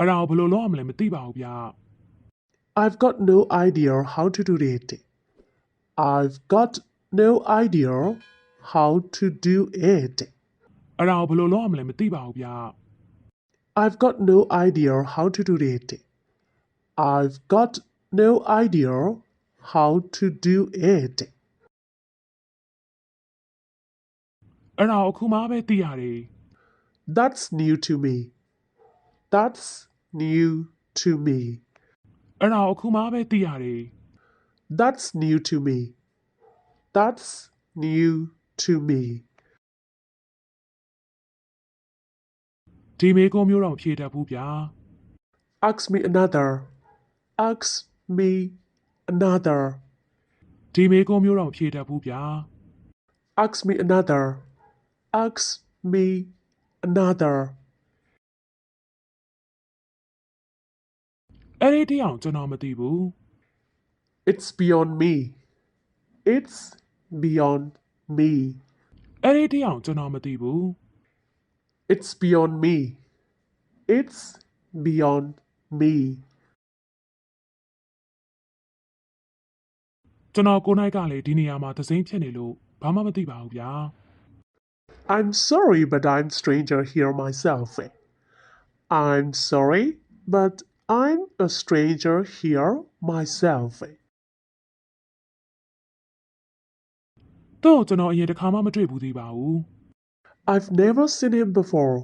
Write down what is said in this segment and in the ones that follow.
အဲ့ဒါကိုဘယ်လိုလုပ်ရမလဲမသိပါဘူးဗျာ I've got no idea how to do it. I've got no idea how to do it. အဲ့ဒါကိုဘယ်လိုလုပ်ရမလဲမသိပါဘူးဗျာ I've got no idea how to do it. I've got no idea how to do it. အဲ့ဒါကိုအခုမှပဲသိရတယ် That's new to me. That's new to me. အဲ့ဒါကိုအခုမှပဲသိရတယ် That's new to me. That's new to me. ဒီမေကုံမျိုးတော့မဖြေတတ်ဘူးဗျာ Ask me another. Ask me another. ဒီမေကုံမျိုးတော့မဖြေတတ်ဘူးဗျာ Ask me another. Ask me another. အဲ့ဒီတရားကျွန်တော်မသိဘူး It's beyond me. It's beyond me. အဲ့ဒီတရားကျွန်တော်မသိဘူး It's beyond me. It's beyond me. ကျွန်တော်ကိုယ်၌ကလေဒီနေရာမှာသစိမ်းဖြစ်နေလို့ဘာမှမသိပါဘူးဗျာ I'm sorry, but I'm stranger here myself. I'm sorry, but I'm a stranger here myself. တော့ကျွန်တော်အရင်တစ်ခါမှမတွေ့ဘူးသေးပါဘူး I've never seen him before.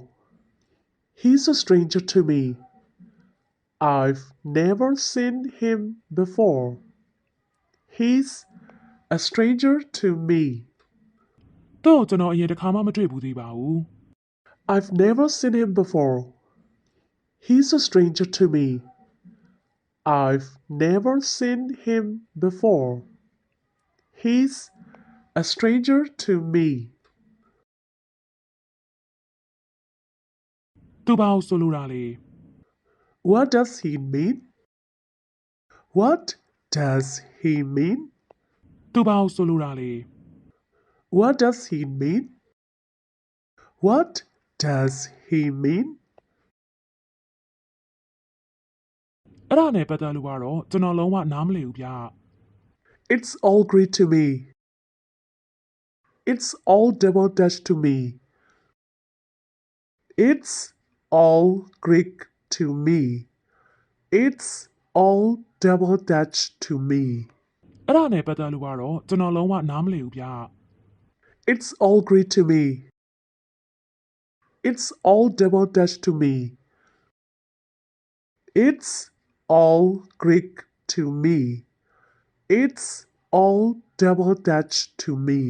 He's a stranger to me. I've never seen him before. He's a stranger to me. တော့ကျွန်တော်အရင်တစ်ခါမှမတွေ့ဘူးသေးပါဘူး I've never seen him before. He's a stranger to me. I've never seen him before. He's a stranger to me. သူဘာကိုဆိုလိုတာလဲ What does he mean? What does he mean? သူဘာကိုဆိုလိုတာလဲ What does he mean? What does he mean? အဲ့ဒါနဲ့ပတ်သက်လို့ကတော့ကျွန်တော်လုံးဝနားမလည်ဘူးဗျာ It's all Greek to me. It's all double dash to me. It's all Greek to me. It's all double dash to me. အဲ့ဒါနဲ့ပတ်သက်လို့ကတော့ကျွန်တော်လုံးဝနားမလည်ဘူးဗျာ It's all Greek to me. It's all double dash to me. It's all Greek to me. It's all double dash to me.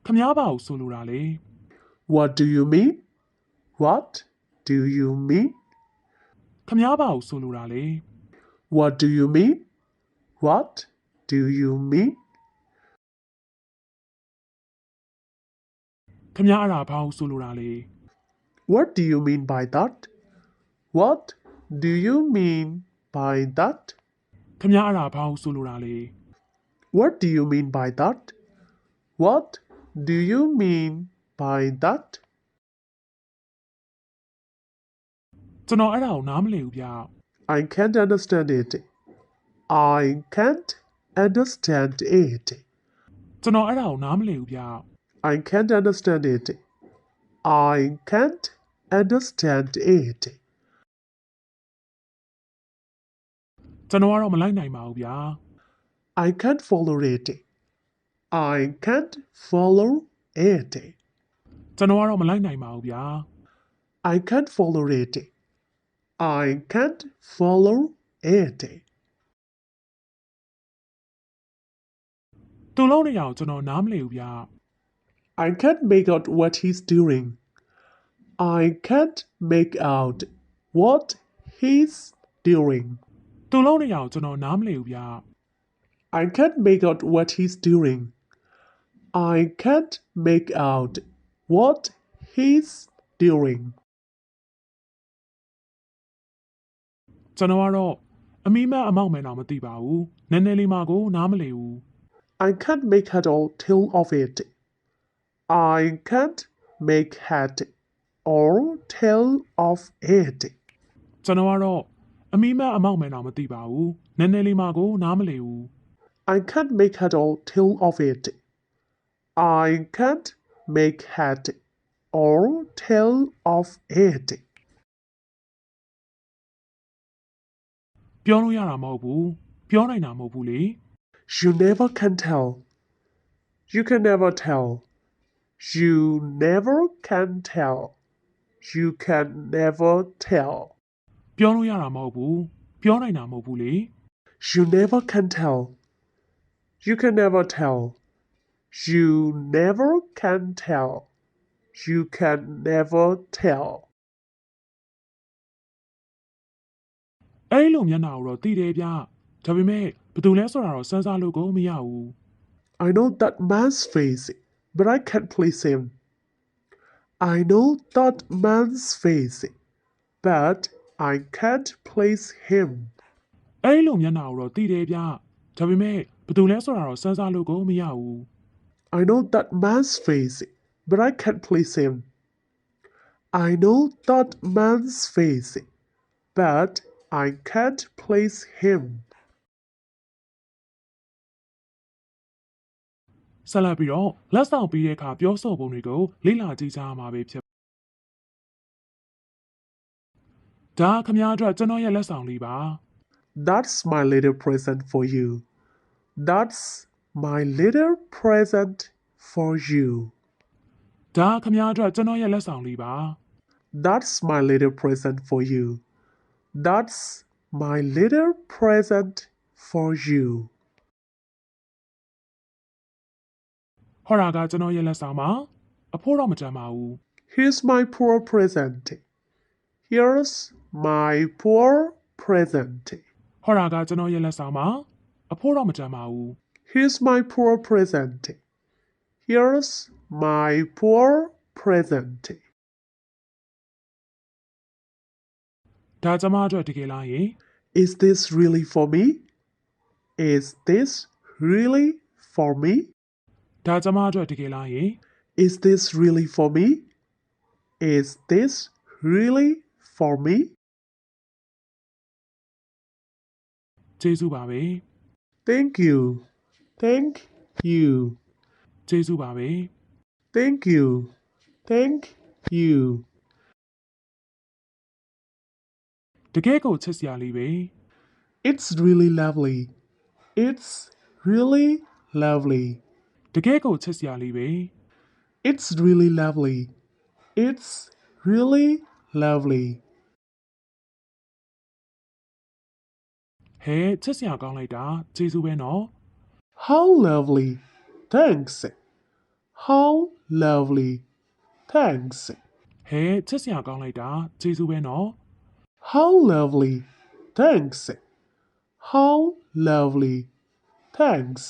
ခမ ्या ဘာကိုဆိုလိုတာလဲ What do you mean? What do you mean? ခမ ्या ဘာကိုဆိုလိုတာလဲ What do you mean? What do you mean? ခမ ्या အဲ့ဒါဘာကိုဆိုလိုတာလဲ What do you mean by that? What do you mean by that? ခမ ्या အဲ့ဒါဘာကိုဆိုလိုတာလဲ What do you mean by that? What do you mean by that? ကျွန်တော်အဲ့ဒါကိုနားမလည်ဘူးဗျာ I can't understand it. I can't understand it. ကျွန်တော်အဲ့ဒါကိုနားမလည်ဘူးဗျာ I can't understand it. I can't understand it. ကျွန်တော်ကတော့မလိုက်နိုင်ပါဘူးဗျာ I can't follow it. I can't follow it. ကျွန်တော်ကတော့မလိုက်နိုင်ပါဘူးဗျာ I can't follow it. I can't follow it. သူလုံးနေရအောင်ကျွန်တော်နားမလည်ဘူးဗျာ I can't make out what he's doing. I can't make out what he's doing. သူလုံးနေရအောင်ကျွန်တော်နားမလည်ဘူးဗျာ I can't make out what he's doing. I can't make out what he's doing. ကျွန်တော်ကတော့အမီးမအမောက်မဲတော့မသိပါဘူးနည်းနည်းလေးမှကိုနားမလည်ဘူး I can't make head or tail of it. I can't make head or tell of it. ကျွန်တော်ကတော့အမီးမအမောက်မယ်တော့မသိပါဘူးနည်းနည်းလေးမှကိုနားမလည်ဘူး I can't make head or tail of it. I can't make head or tail of it. ပြောလို့ရတာမဟုတ်ဘူးပြောနိုင်တာမဟုတ်ဘူးလေ You never can tell. You can never tell. You never can tell. You can never tell. ပြောလို့ရတာမဟုတ်ဘူးပြောနိုင်တာမဟုတ်ဘူးလေ You never can tell. You can never tell. You never can tell. You can never tell. အဲ့လိုမျက်နှာကိုတော့တည်တယ်ဗျဒါပေမဲ့ဘယ်သူလဲဆိုတာတော့စမ်းစားလို့ကိုမရဘူး I know that man's face, but I can't place him. I know that man's face, but I can't place him. အဲ့လိုမျက်နှာကိုတော့တည်တယ်ဗျဒါပေမဲ့ဘယ်သူလဲဆိုတာတော့စမ်းစားလို့ကိုမရဘူး I know that man's face, but I can't place him. I know that man's face, but I can't place him. ဆက်လက်ပြီးတော့လက်ဆောင်ပြီးတဲ့အခါပြောဆိုပုံတွေကိုလေ့လာကြည့်ကြရမှာပဲဖြစ်ဒါခမများအတွက်ကျွန်တော်ရဲ့လက်ဆောင်လေးပါ That's my little present for you. That's my little present for you. ဒါခမများအတွက်ကျွန်တော်ရဲ့လက်ဆောင်လေးပါ That's my little present for you. That's my little present for you. ဟောတာကကျွန်တော်ရဲ့လက်ဆောင်ပါအဖို့တော့မကြမ်းပါဘူး Here's my poor present. Here's my poor present. ဟောတာကကျွန်တော်ရဲ့လက်ဆောင်ပါအဖို့တော့မကြမ်းပါဘူး Here's my poor present. Here's my poor present. ဒါကျမအတွက်တကယ်လားယင် Is this really for me? Is this really for me? ဒါကျမအတွက်တကယ်လားယင် Is this really for me? Is this really for me? ကျေးဇူးပါပဲ Thank you. Thank you. ကျေးဇူးပါပဲ Thank you. Thank you. တကယ်ကိုချစ်စရာလေးပဲ It's really lovely. It's really lovely. တကယ်ကိုချစ်စရာလေးပဲ It's really lovely. It's really lovely. ဟဲချစ်စရာကောင်းလိုက်တာကျေးဇူးပဲနော် How lovely. Thanks. How lovely. Thanks. ဟဲချစ်စရာကောင်းလိုက်တာကျေးဇူးပဲနော် How lovely. Thanks. How lovely. Thanks.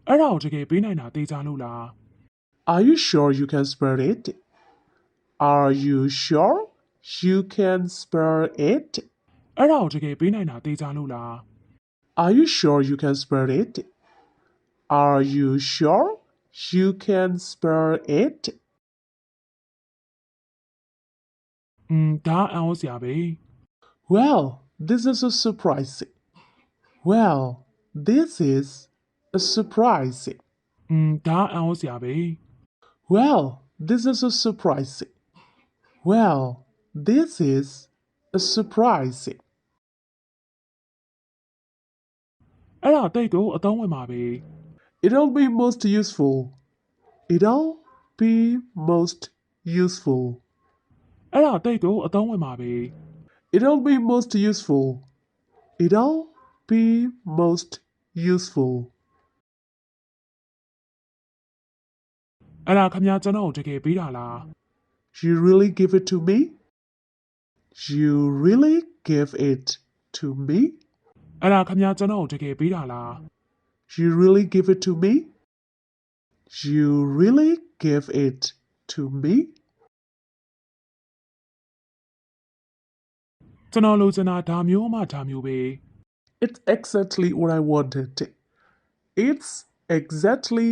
အဲ့ဒါကိုတကယ်ပေးနိုင်တာသိကြလို့လား Are you sure you can spare it? Are you sure you can spare it? အဲ့ဒါကိုတကယ်ပေးနိုင်တာသိကြလို့လား Are you sure you can spare it? Are you sure you can spare it? ဒါအံ့ဩစရာပဲ Well, this is a surprise. Well, this is a surprise. ဒါအံ့ဩစရာပဲ Well, this is a surprise. Well, this is a surprise. အဲ့ဒါတိတ်ကိုအသုံးဝင်ပါပဲ It'll be most useful. It'll be most useful. အဲ့ဒါတိတ်ကိုအသုံးဝင်ပါပဲ It'll be most useful. It'll be most useful. အဲ့ဒါခမများကျွန်တော်ကိုတကယ်ပေးတာလား You really give it to me? You really give it to me? အဲ့ဒါခမများကျွန်တော်ကိုတကယ်ပေးတာလား You really give it to me? You really give it to me? ကျွန်တော်လိုချင်တာဒါမျိုးမှဒါမျိုးပဲ It's exactly what I wanted. It's exactly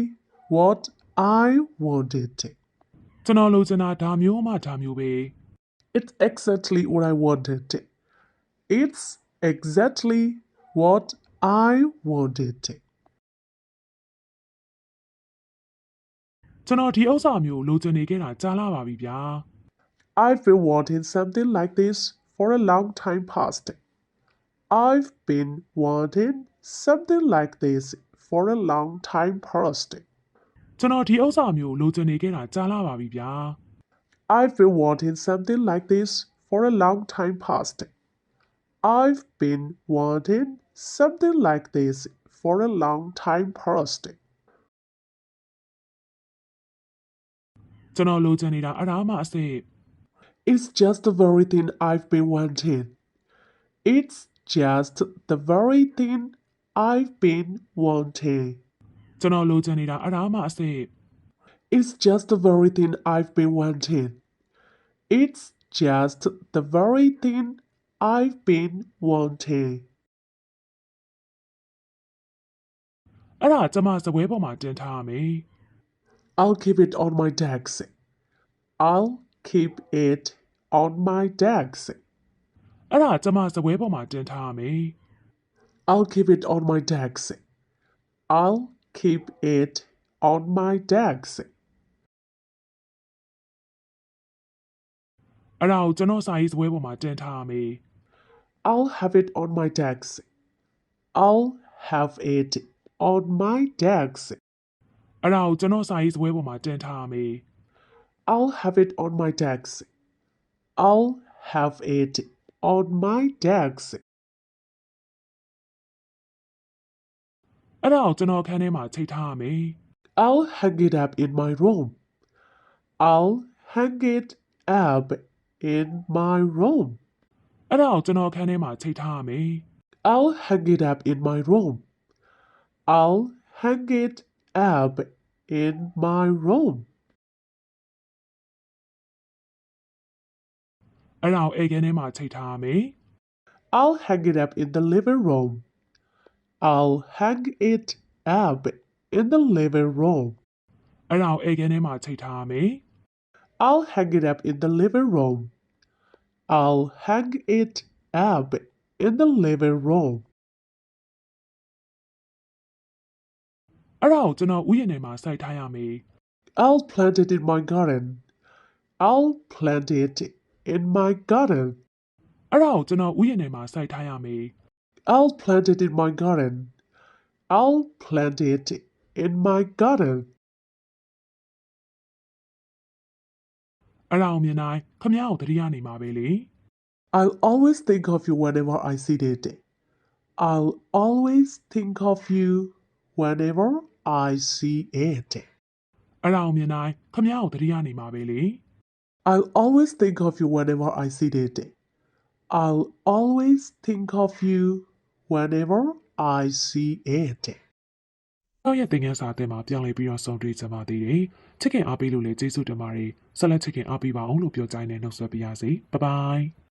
what I wanted it. ကျွန်တော်လိုချင်တာဒါမျိုးမှဒါမျိုးပဲ It's exactly what I wanted. It's exactly what I wanted. ကျွန်တော်ဒီဥစ္စာမျိုးလိုချင်နေခဲ့တာကြာလာပါပြီဗျာ I've been wanting something like this for a long time past. I've been wanting something like this for a long time past. ကျွန်တော်ဒီဥစ္စာမျိုးလိုချင်နေခဲ့တာကြာလာပါပြီဗျာ I've been wanting something like this for a long time past. I've been wanting something like this for a long time past. ကျွန်တော်လိုချင်နေတာအရာမှအစစ် It's just the very thing I've been wanting. It's just the very thing I've been wanting. ကျွန်တော်လိုချင်နေတာအရာမှအစစ် It's just the very thing I've been wanting. It's just the very thing I've been wanting. အဲ့ဒါကျွန်မစပွဲပေါ်မှာတင်ထားရမယ် I'll keep it on my desk. I'll keep it on my desk. အဲ့ဒါကျွန်မစပွဲပေါ်မှာတင်ထားရမယ် I'll keep it on my desk. I'll keep it on my desk. အဲ့ဒါကိုကျွန်တော်စာရေးစပွဲပေါ်မှာတင်ထားရမယ် I'll have it on my desk. I'll have it on my desk. အဲ့ဒါကိုကျွန်တော်စာရေးစပွဲပေါ်မှာတင်ထားရမယ် I'll have it on my desk. I'll have it on my desk. အဲ့ဒါကိုကျွန်တော်ခန်းထဲမှာချိတ်ထားရမယ် I'll hang it up in my room. I'll hang it up in my room. အဲ့ဒါကိုကျွန်တော်ခန်းထဲမှာချိတ်ထားရမယ် I'll hang it up in my room. I'll hang it up in my room. အဲ့ဒါကိုအိမ်ခန်းထဲမှာချိတ်ထားရမယ် I'll hang it up in the living room. I'll hang it up in the living room. အဲ့ဒါကိုအိမ်ခန်းထဲမှာချိတ်ထားရမယ် I'll hang it up in the living room. I'll hang it up in the living room. အဲ့ဒါကိုကျွန်တော်ဥယျာဉ်ထဲမှာစိုက်ထားရမယ် I'll plant it in my garden. I'll plant it in my garden. အဲ့ဒါကိုကျွန်တော်ဥယျာဉ်ထဲမှာစိုက်ထားရမယ် I'll plant it in my garden. I'll plant it in my garden. အဲ့ဒါကိုမြင်တိုင်းခမ ्या ကိုတတိယနေမှာပဲလေ I'll always think of you whenever I see it. I'll always think of you whenever I see it. အဲ့ဒါကိုမြင်တိုင်းခမ ्या ကိုတတိယနေမှာပဲလေ I'll always think of you whenever I see it. I'll always think of you whenever I see it. တော့ရဲ့သင်ခန်းစာအသစ်မှာပြောင်းလဲပြီးတော့ဆုံတွေ့ကြပါသေးတယ်ချစ်ခင်အားပေးလို့လည်းကျေးဇူးတင်ပါတယ်ဆက်လက်ချစ်ခင်အားပေးပါအောင်လို့ပြောကြိုင်းနေနှုတ်ဆက်ပါရစေဘိုင်ဘိုင်